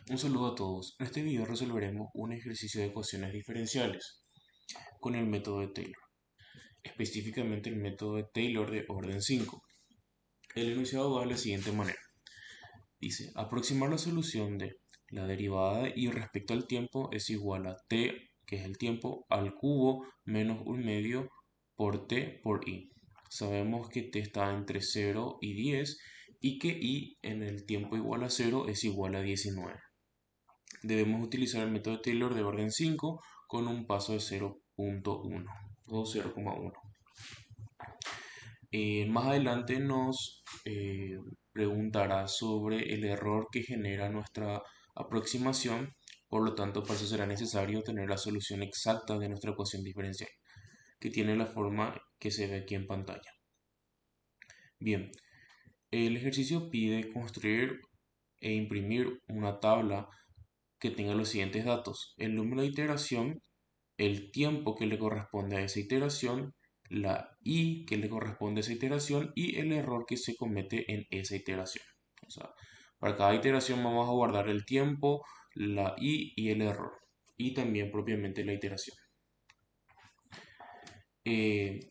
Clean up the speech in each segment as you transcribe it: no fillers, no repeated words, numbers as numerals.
Un saludo a todos. En este video resolveremos un ejercicio de ecuaciones diferenciales con el método de Taylor, específicamente el método de Taylor de orden 5. El enunciado va de la siguiente manera. Dice, aproximar la solución de la derivada de y respecto al tiempo es igual a t, que es el tiempo, al cubo menos un medio por t por i. Sabemos que t está entre 0 y 10 y que i en el tiempo igual a 0 es igual a 19. Debemos utilizar el método de Taylor de orden 5 con un paso de 0.1 o 0,1. Más adelante nos preguntará sobre el error que genera nuestra aproximación, por lo tanto para eso será necesario tener la solución exacta de nuestra ecuación diferencial, que tiene la forma que se ve aquí en pantalla. Bien, el ejercicio pide construir e imprimir una tabla que tenga los siguientes datos: el número de iteración, el tiempo que le corresponde a esa iteración, la i que le corresponde a esa iteración y el error que se comete en esa iteración. O sea, para cada iteración vamos a guardar el tiempo, la i y el error, y también propiamente la iteración.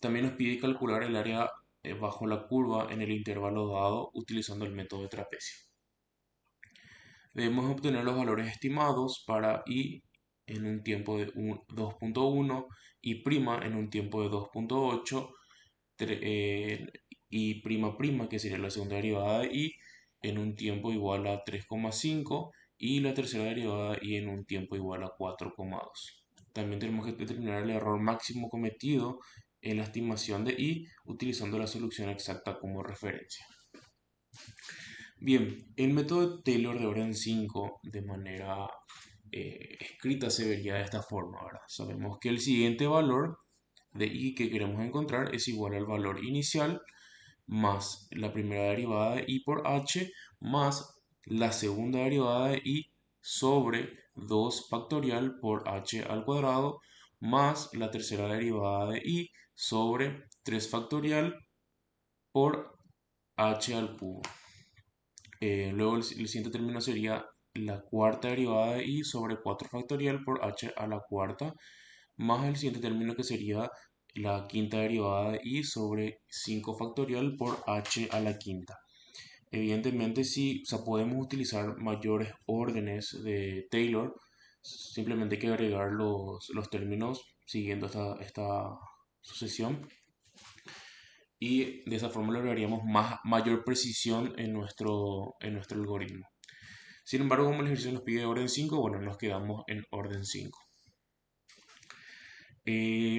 También nos pide calcular el área bajo la curva en el intervalo dado utilizando el método de trapecio. Debemos obtener los valores estimados para i en un tiempo de 2.1 y prima en un tiempo de 2.8 y prima prima, que sería la segunda derivada de i, en un tiempo igual a 3,5 y la tercera derivada de i en un tiempo igual a 4,2. También tenemos que determinar el error máximo cometido en la estimación de i utilizando la solución exacta como referencia. Bien, el método de Taylor de orden 5 de manera escrita se vería de esta forma, ¿verdad? Sabemos que el siguiente valor de i que queremos encontrar es igual al valor inicial más la primera derivada de i por h más la segunda derivada de i sobre 2 factorial por h al cuadrado más la tercera derivada de i sobre 3 factorial por h al cubo. Luego el siguiente término sería la cuarta derivada de i sobre 4 factorial por h a la cuarta, más el siguiente término que sería la quinta derivada de i sobre 5 factorial por h a la quinta. Evidentemente, si o sea, podemos utilizar mayores órdenes de Taylor, simplemente hay que agregar los términos siguiendo esta sucesión y de esa forma lograríamos mayor precisión en nuestro algoritmo. Sin embargo, como el ejercicio nos pide orden 5, bueno, nos quedamos en orden 5.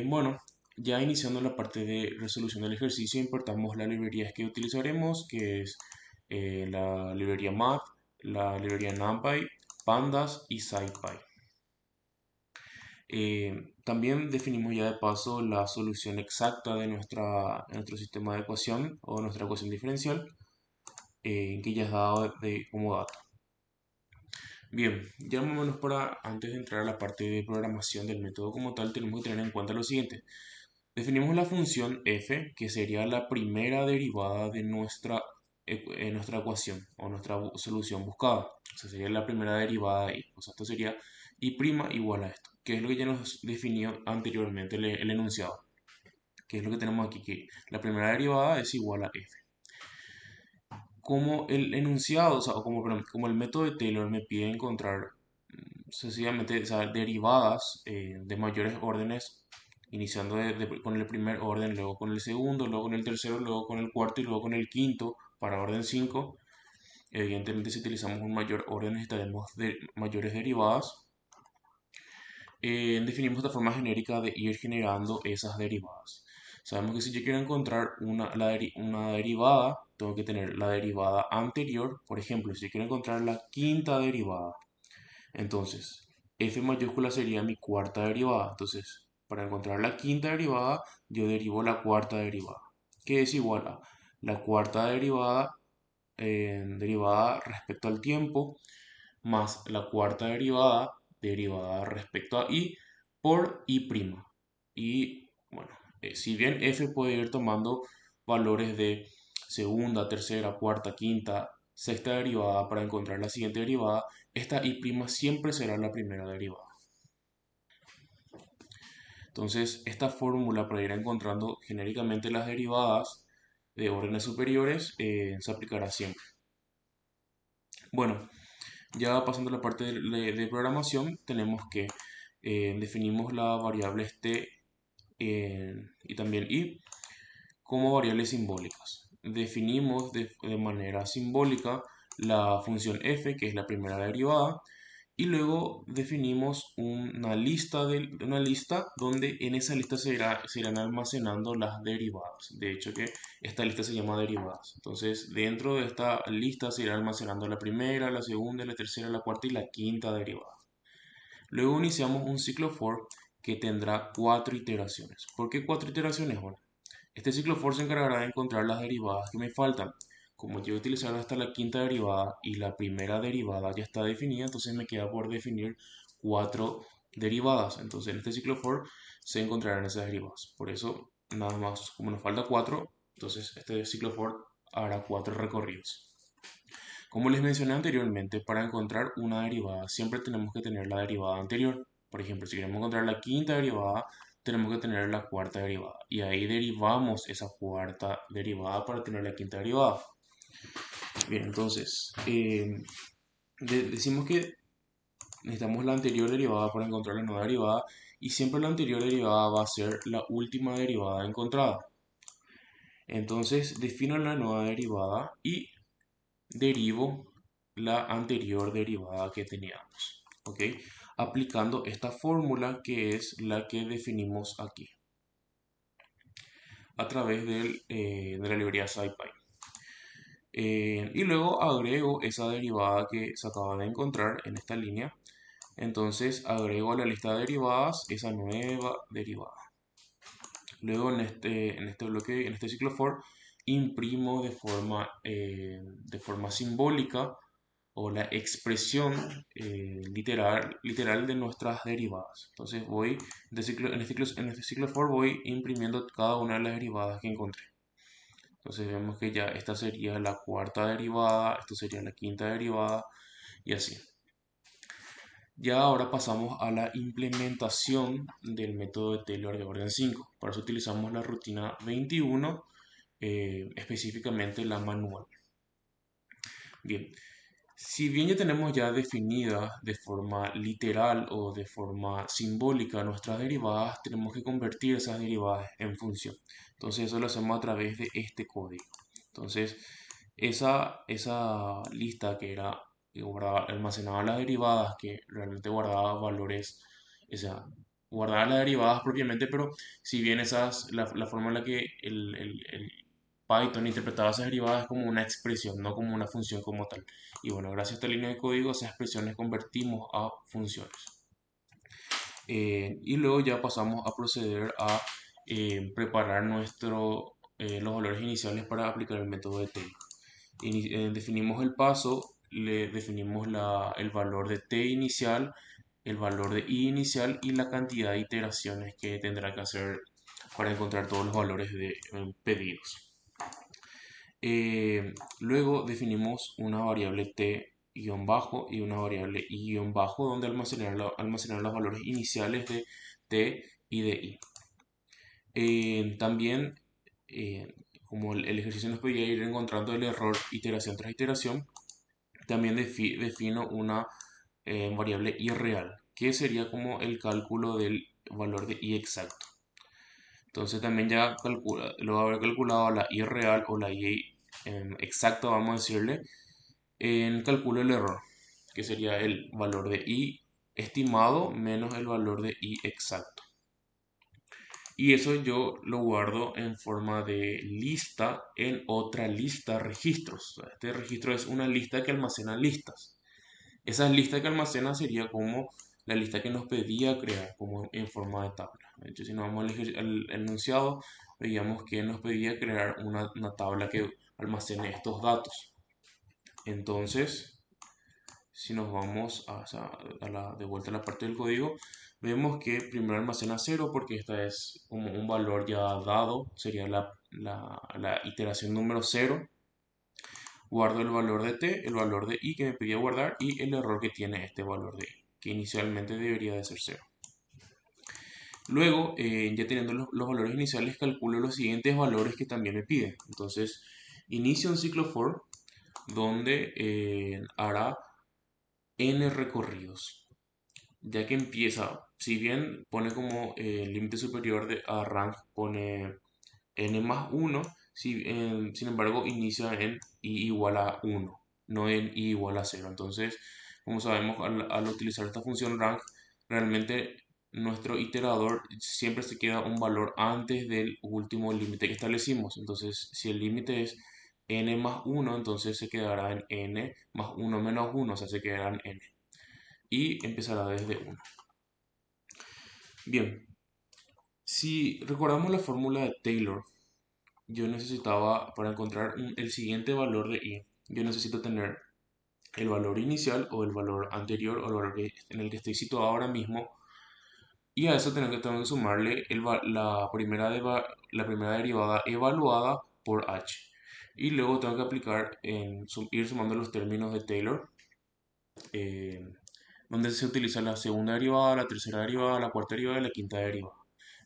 Bueno, ya iniciando la parte de resolución del ejercicio, importamos las librerías que utilizaremos, que es la librería math, la librería numpy, pandas y scipy. También definimos ya de paso la solución exacta de nuestro sistema de ecuación o nuestra ecuación diferencial, que ya es dado como dato. Bien, ya más o menos para antes de entrar a la parte de programación del método como tal, tenemos que tener en cuenta lo siguiente. Definimos la función f, que sería la primera derivada de nuestra ecuación o nuestra solución buscada. O sea, sería la primera derivada de i. O sea, esto sería i' igual a esto, que es lo que ya nos definió anteriormente el enunciado. Que es lo que tenemos aquí, que la primera derivada es igual a f. Como el enunciado, o sea, como el método de Taylor me pide encontrar sencillamente, o sea, derivadas de mayores órdenes, iniciando con el primer orden, luego con el segundo, luego con el tercero, luego con el cuarto y luego con el quinto para orden 5. Evidentemente, si utilizamos un mayor orden, necesitaremos mayores derivadas. Definimos esta forma genérica de ir generando esas derivadas. Sabemos que si yo quiero encontrar una derivada, tengo que tener la derivada anterior. Por ejemplo, si yo quiero encontrar la quinta derivada, entonces f mayúscula sería mi cuarta derivada. Entonces, para encontrar la quinta derivada, yo derivo la cuarta derivada, que es igual a la cuarta derivada respecto al tiempo, más la cuarta derivada respecto a i por i'. Y bueno, si bien f puede ir tomando valores de segunda, tercera, cuarta, quinta sexta derivada para encontrar la siguiente derivada, esta y' siempre será la primera derivada. Entonces, esta fórmula para ir encontrando genéricamente las derivadas de órdenes superiores se aplicará siempre. Bueno, ya pasando a la parte de programación, tenemos que definimos las variables t y también i como variables simbólicas. Definimos de manera simbólica la función f, que es la primera derivada, y luego definimos una lista donde en esa lista se irán almacenando las derivadas. De hecho que esta lista se llama derivadas. Entonces dentro de esta lista se irá almacenando la primera, la segunda, la tercera, la cuarta y la quinta derivada. Luego iniciamos un ciclo for que tendrá 4 iteraciones. ¿Por qué 4 iteraciones? Bueno, este ciclo for se encargará de encontrar las derivadas que me faltan. Como yo he utilizado hasta la quinta derivada y la primera derivada ya está definida, entonces me queda por definir 4 derivadas. Entonces en este ciclo for se encontrarán esas derivadas. Por eso, nada más, como nos falta 4, entonces este ciclo for hará 4 recorridos. Como les mencioné anteriormente, para encontrar una derivada siempre tenemos que tener la derivada anterior. Por ejemplo, si queremos encontrar la quinta derivada, tenemos que tener la cuarta derivada. Y ahí derivamos esa cuarta derivada para tener la quinta derivada. Bien, entonces, decimos que necesitamos la anterior derivada para encontrar la nueva derivada. Y siempre la anterior derivada va a ser la última derivada encontrada. Entonces, defino la nueva derivada y derivo la anterior derivada que teníamos, ¿ok? Aplicando esta fórmula que es la que definimos aquí a través de la librería SciPy. Y luego agrego esa derivada que se acaba de encontrar en esta línea. Entonces agrego a la lista de derivadas esa nueva derivada. Luego en este bloque, en este ciclo for, imprimo de forma simbólica o la expresión literal de nuestras derivadas. Entonces voy en este ciclo for voy imprimiendo cada una de las derivadas que encontré. Entonces vemos que ya esta sería la cuarta derivada, esto sería la quinta derivada y así. Ya ahora pasamos a la implementación del método de Taylor de orden 5. Para eso utilizamos la rutina 21, específicamente la manual. Bien, si bien ya tenemos ya definidas de forma literal o de forma simbólica nuestras derivadas, tenemos que convertir esas derivadas en función. Entonces eso lo hacemos a través de este código. Entonces esa lista que era que almacenaba las derivadas, que realmente guardaba valores, o sea, guardaba las derivadas propiamente, pero si bien la forma en la que el Python interpretaba esas derivadas como una expresión, no como una función como tal. Y bueno, gracias a esta línea de código, esas expresiones convertimos a funciones. Y luego ya pasamos a proceder a preparar los valores iniciales para aplicar el método de Taylor. Definimos el paso, le definimos el valor de t inicial, el valor de i inicial y la cantidad de iteraciones que tendrá que hacer para encontrar todos los valores pedidos. Luego definimos una variable t-bajo y una variable i-bajo donde almacenar los valores iniciales de t y de i. También, como el ejercicio nos pedía ir encontrando el error iteración tras iteración, también defino una variable i real, que sería como el cálculo del valor de i exacto. Entonces también ya luego de haber calculado la i real o la i exacta, vamos a decirle, calculo el error, que sería el valor de i estimado menos el valor de i exacto. Y eso yo lo guardo en forma de lista en otra lista registros. Este registro es una lista que almacena listas. Esa lista que almacena sería como la lista que nos pedía crear, como en forma de tabla. De hecho, si nos vamos al enunciado, veíamos que nos pedía crear una tabla que almacene estos datos. Entonces, si nos vamos de vuelta a la parte del código, vemos que primero almacena 0 porque esta es como un valor ya dado, sería la iteración número 0. guardo el valor de t, el valor de i que me pedía guardar y el error que tiene este valor de i, que inicialmente debería de ser 0. Luego, ya teniendo los valores iniciales, calculo los siguientes valores que también me piden. Entonces, inicio un ciclo for donde hará n recorridos, ya que empieza, si bien pone como límite superior a rank, pone n más 1, sin embargo inicia en i igual a 1, no en i igual a 0. Entonces, como sabemos, al utilizar esta función rank, realmente nuestro iterador siempre se queda un valor antes del último límite que establecimos. Entonces, si el límite es n más 1, entonces se quedará en n más 1 menos 1, o sea, se quedará en n. Y empezará desde 1. Bien, si recordamos la fórmula de Taylor, yo necesitaba, para encontrar el siguiente valor de i, yo necesito tener el valor inicial o el valor anterior o el valor en el que estoy situado ahora mismo, y a eso tengo que sumarle la primera derivada evaluada por h. Y luego tengo que aplicar, ir sumando los términos de Taylor, eh, donde se utiliza la segunda derivada, la tercera derivada, la cuarta derivada y la quinta derivada.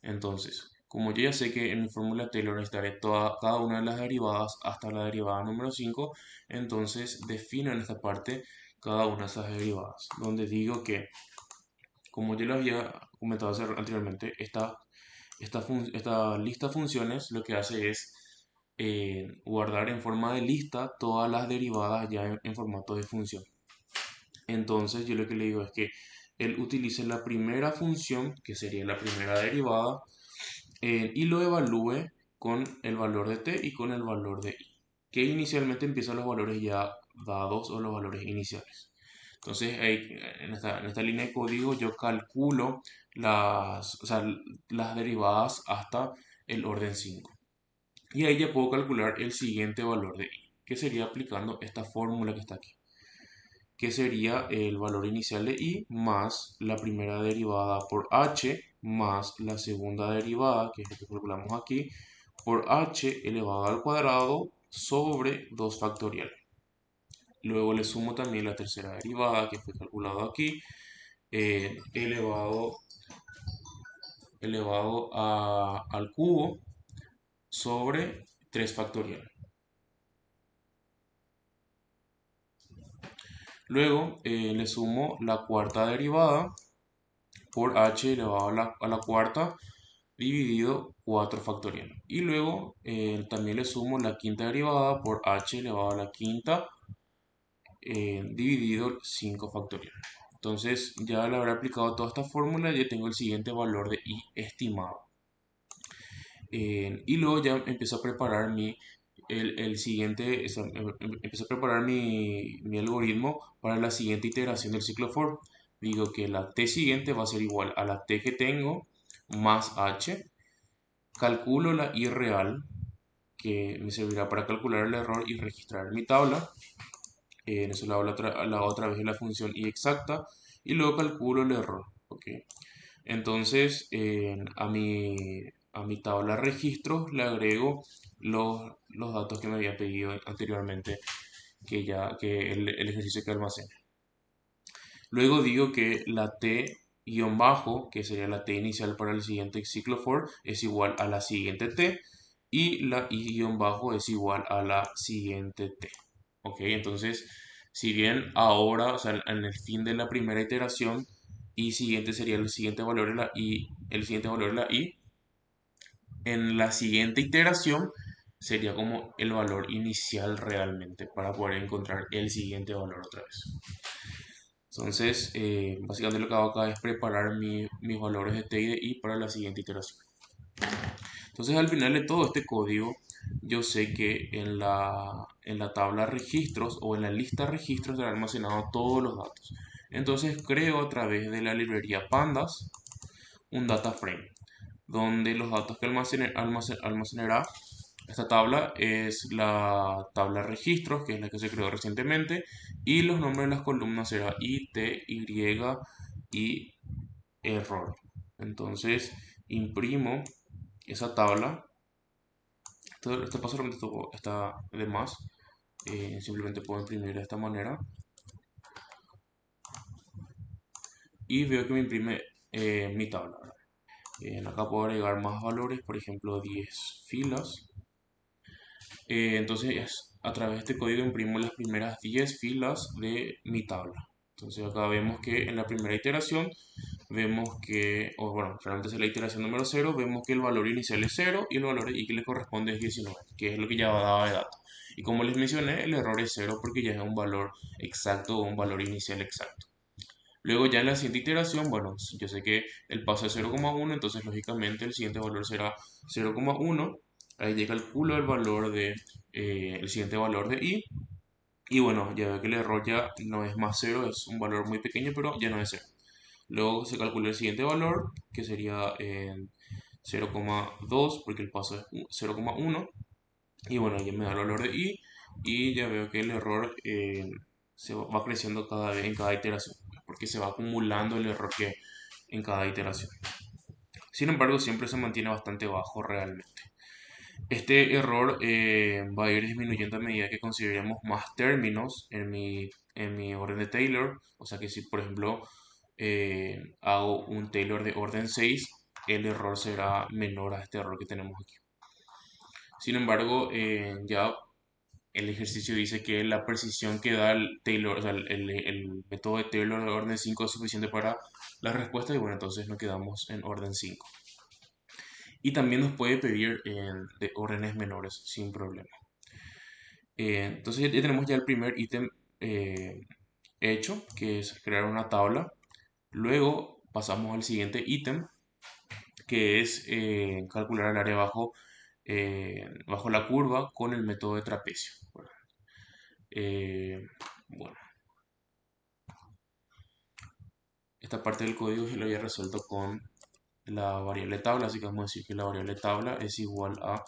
Entonces, como yo ya sé que en mi fórmula Taylor necesitaré cada una de las derivadas hasta la derivada número 5, entonces defino en esta parte cada una de esas derivadas, donde digo que, como yo lo había comentado anteriormente, esta lista de funciones lo que hace es guardar en forma de lista todas las derivadas ya en formato de función. Entonces yo lo que le digo es que él utilice la primera función, que sería la primera derivada, y lo evalúe con el valor de t y con el valor de i, que inicialmente empiezan los valores ya dados o los valores iniciales. Entonces en esta línea de código yo calculo o sea, las derivadas hasta el orden 5. Y ahí ya puedo calcular el siguiente valor de i, que sería aplicando esta fórmula que está aquí, que sería el valor inicial de i más la primera derivada por h más la segunda derivada, que es lo que calculamos aquí, por h elevado al cuadrado sobre 2 factorial. Luego le sumo también la tercera derivada que fue calculado aquí, elevado al cubo sobre 3 factorial. Luego le sumo la cuarta derivada por h elevado a la cuarta dividido 4 factorial. Y luego también le sumo la quinta derivada por h elevado a la quinta dividido 5 factorial. Entonces ya al haber aplicado toda esta fórmula ya tengo el siguiente valor de i estimado. Y luego ya empiezo a preparar el siguiente, empiezo a preparar mi algoritmo para la siguiente iteración del ciclo for. Digo que la t siguiente va a ser igual a la t que tengo más h. Calculo la i real, que me servirá para calcular el error y registrar mi tabla. En eso la otra vez la función i exacta. Y luego calculo el error. ¿Ok? Entonces, a mi tabla registros le agrego los datos que me había pedido anteriormente, que el ejercicio que almacena. Luego digo que la t guión bajo, que sería la t inicial para el siguiente ciclo for, es igual a la siguiente t, y la i guión bajo es igual a la siguiente t. Ok, entonces, si bien ahora, o sea, en el fin de la primera iteración, y siguiente sería el siguiente valor de la i, el siguiente valor de la i, en la siguiente iteración sería como el valor inicial realmente para poder encontrar el siguiente valor otra vez. Entonces, básicamente lo que hago acá es preparar mis valores de t y de i para la siguiente iteración. Entonces, al final de todo este código, yo sé que en la tabla registros o en la lista registros se han almacenado todos los datos. Entonces, creo a través de la librería Pandas un data frame, donde los datos que almacenará esta tabla es la tabla registros, que es la que se creó recientemente, y los nombres de las columnas será i, t, y y error. Entonces imprimo esa tabla. Este paso realmente está de más. Simplemente puedo imprimir de esta manera y veo que me imprime mi tabla, ¿verdad? Acá puedo agregar más valores, por ejemplo 10 filas. Entonces a través de este código imprimo las primeras 10 filas de mi tabla. Entonces acá vemos que en la primera iteración vemos que, o bueno, realmente es la iteración número 0, vemos que el valor inicial es 0 y el valor y que le corresponde es 19, que es lo que ya daba de dato. Y como les mencioné, el error es 0 porque ya es un valor exacto o un valor inicial exacto. Luego ya en la siguiente iteración, bueno, yo sé que el paso es 0,1, entonces lógicamente el siguiente valor será 0,1. Ahí ya calculo el valor de, el siguiente valor de i. Y bueno, ya veo que el error ya no es más 0, es un valor muy pequeño, pero ya no es 0. Luego se calcula el siguiente valor, que sería 0,2, porque el paso es 0,1. Y bueno, ya me da el valor de i. Y ya veo que el error se va creciendo cada vez en cada iteración, porque se va acumulando el error que en cada iteración. Sin embargo, siempre se mantiene bastante bajo realmente. Este error va a ir disminuyendo a medida que consideremos más términos en mi orden de Taylor. O sea que si, por ejemplo, hago un Taylor de orden 6, el error será menor a este error que tenemos aquí. Sin embargo, ya el ejercicio dice que la precisión que da el Taylor, o sea, el método de Taylor de orden 5 es suficiente para la respuesta y bueno, entonces nos quedamos en orden 5. Y también nos puede pedir de órdenes menores sin problema. Entonces ya tenemos ya el primer ítem eh, hecho, que es crear una tabla. Luego pasamos al siguiente ítem, que es calcular el área bajo la curva con el método de trapecio. Eh, bueno, esta parte del código se lo había resuelto con la variable tabla, así que vamos a decir que la variable tabla es igual a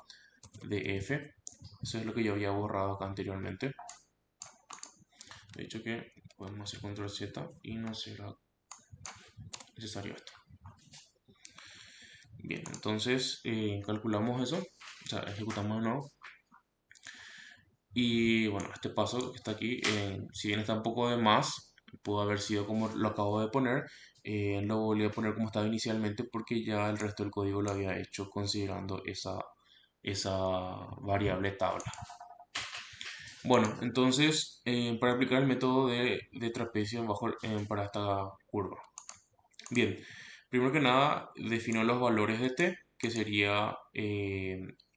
df. Eso es lo que yo había borrado acá anteriormente. De hecho que podemos hacer control Z y no será necesario esto. Bien, entonces calculamos eso, o sea, ejecutamos de nuevo. Y bueno, este paso que está aquí, si bien está un poco de más, pudo haber sido como lo acabo de poner, lo volví a poner como estaba inicialmente porque ya el resto del código lo había hecho considerando esa variable tabla. Bueno, entonces para aplicar el método de trapecio para esta curva. Bien, primero que nada defino los valores de t, que sería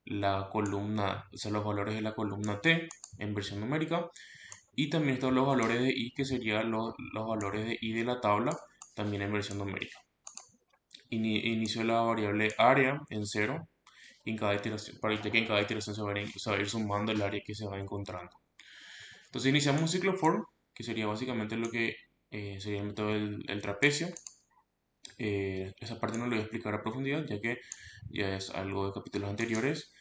la columna, o sea, los valores de la columna t en versión numérica. Y también están los valores de i, que serían los valores de i de la tabla, también en versión numérica. Inicio la variable área en 0, en cada iteración, para que en cada iteración se va a ir sumando el área que se va encontrando. Entonces iniciamos un ciclo for, que sería básicamente lo que sería el método del trapecio. Esa parte no lo voy a explicar a profundidad, ya que ya es algo de capítulos anteriores.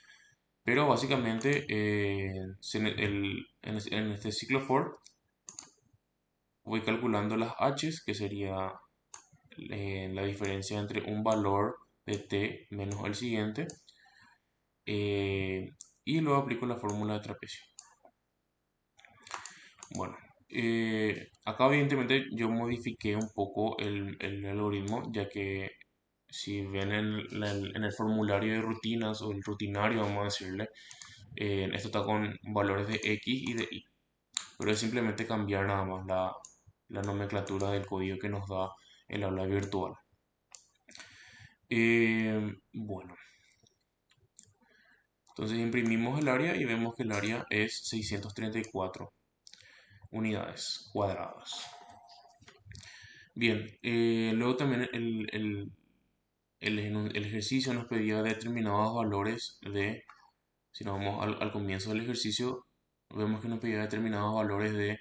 Pero básicamente en este ciclo for voy calculando las h's, que sería la diferencia entre un valor de t menos el siguiente. eh, y luego aplico la fórmula de trapecio. Bueno, acá evidentemente yo modifiqué un poco el algoritmo, ya que si ven en el formulario de rutinas o el rutinario, vamos a decirle, esto está con valores de x y de y. Pero es simplemente cambiar nada más la nomenclatura del código que nos da el aula virtual. Bueno, entonces imprimimos el área y vemos que el área es 634 unidades cuadradas. Bien, luego también el ejercicio nos pedía determinados valores si nos vamos al comienzo del ejercicio, vemos que nos pedía determinados valores de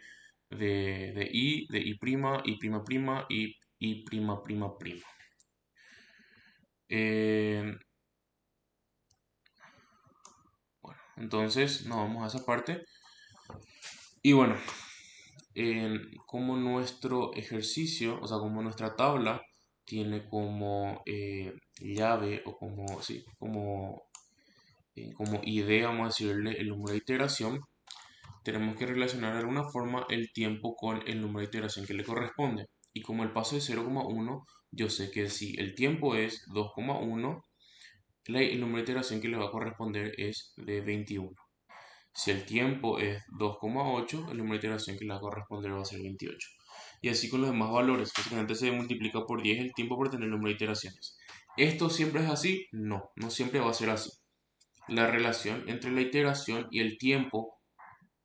i, de i prima, i prima prima y i prima prima prima. Eh, bueno, entonces nos vamos a esa parte. Y bueno, como nuestro ejercicio, o sea, como nuestra tabla tiene como llave o como, sí, como idea, vamos a decirle, el número de iteración, tenemos que relacionar de alguna forma el tiempo con el número de iteración que le corresponde. Y como el paso es 0,1, yo sé que si el tiempo es 2,1, el número de iteración que le va a corresponder es de 21. Si el tiempo es 2,8, el número de iteración que le va a corresponder va a ser 28. Y así con los demás valores. Básicamente se multiplica por 10 el tiempo por tener el número de iteraciones. ¿Esto siempre es así? No, no siempre va a ser así. La relación entre la iteración y el tiempo,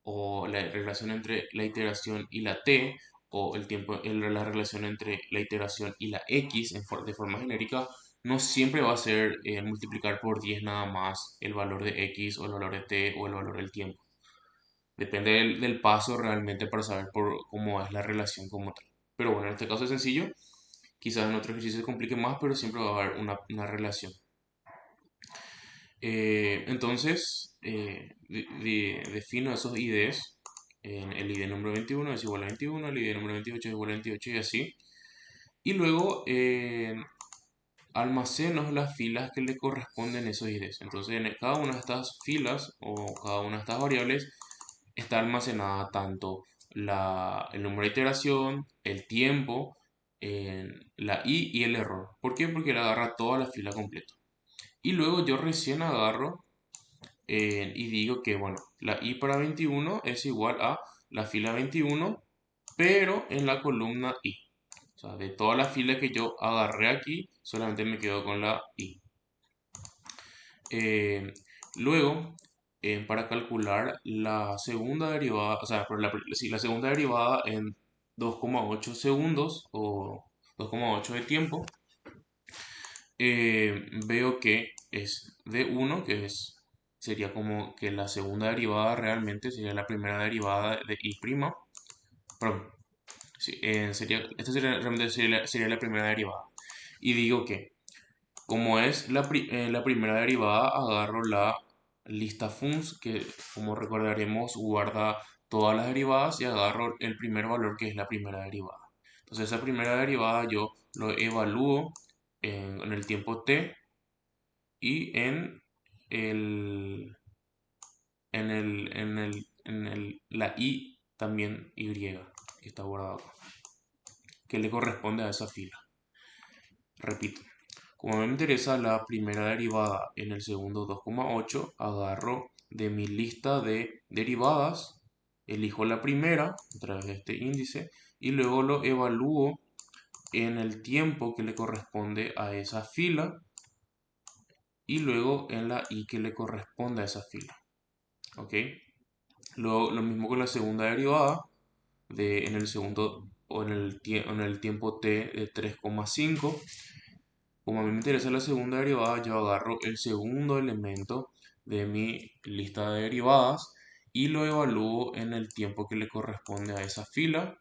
o la relación entre la iteración y la t, o el tiempo, la relación entre la iteración y la x de forma genérica, no siempre va a ser multiplicar por 10 nada más el valor de x o el valor de t o el valor del tiempo. Depende del paso realmente para saber cómo es la relación como tal. Pero bueno, en este caso es sencillo. Quizás en otro ejercicio se complique más, pero siempre va a haber una relación. Entonces, defino esos IDs. El ID número 21 es igual a 21, el ID número 28 es igual a 28 y así. Y luego almaceno las filas que le corresponden a esos IDs. Entonces, en cada una de estas filas o cada una de estas variables está almacenada tanto el número de iteración, el tiempo, la i y el error. ¿Por qué? Porque él agarra toda la fila completa. Y luego yo recién agarro y digo que, bueno, la i para 21 es igual a la fila 21, pero en la columna i. O sea, de toda la fila que yo agarré aquí, solamente me quedo con la i. Eh, luego, para calcular la segunda derivada, o sea, sí, la segunda derivada en 2,8 segundos o 2,8 de tiempo, veo que es d1, sería como que la segunda derivada realmente sería la primera derivada de i', perdón, sí, esta realmente sería la primera derivada. Y digo que como es la primera derivada, agarro la lista func, que como recordaremos guarda todas las derivadas, y agarro el primer valor que es la primera derivada. Entonces esa primera derivada yo lo evalúo en el tiempo t y el, la i también y, que está guardada acá, que le corresponde a esa fila. Repito. Como me interesa la primera derivada en el segundo 2,8, agarro de mi lista de derivadas, elijo la primera a través de este índice y luego lo evalúo en el tiempo que le corresponde a esa fila y luego en la i que le corresponde a esa fila. ¿Ok? Luego, lo mismo con la segunda derivada en el segundo o en el tiempo t de 3,5. Como a mí me interesa la segunda derivada, yo agarro el segundo elemento de mi lista de derivadas y lo evalúo en el tiempo que le corresponde a esa fila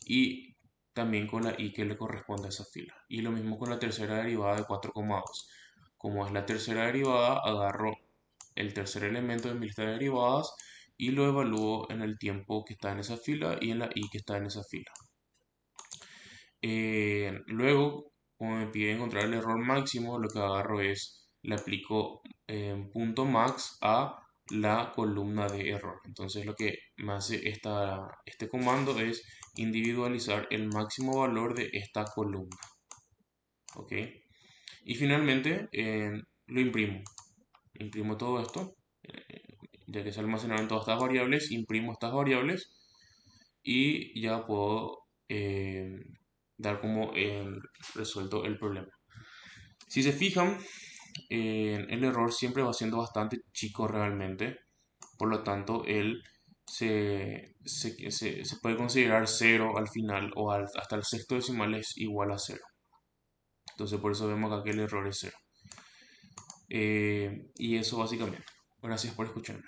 y también con la i que le corresponde a esa fila. Y lo mismo con la tercera derivada de 4,2. Como es la tercera derivada, agarro el tercer elemento de mi lista de derivadas y lo evalúo en el tiempo que está en esa fila y en la i que está en esa fila. Luego, como me pide encontrar el error máximo, lo que agarro es, le aplico punto max a la columna de error. Entonces lo que me hace este comando es individualizar el máximo valor de esta columna. ¿Ok? Y finalmente lo imprimo. Imprimo todo esto. Ya que se almacenaron todas estas variables, imprimo estas variables y ya puedo dar como resuelto el problema. Si se fijan, el error siempre va siendo bastante chico realmente, por lo tanto él se puede considerar cero al final o hasta el sexto decimal es igual a cero. Entonces por eso vemos acá que el error es cero. Y eso básicamente. Gracias por escucharme.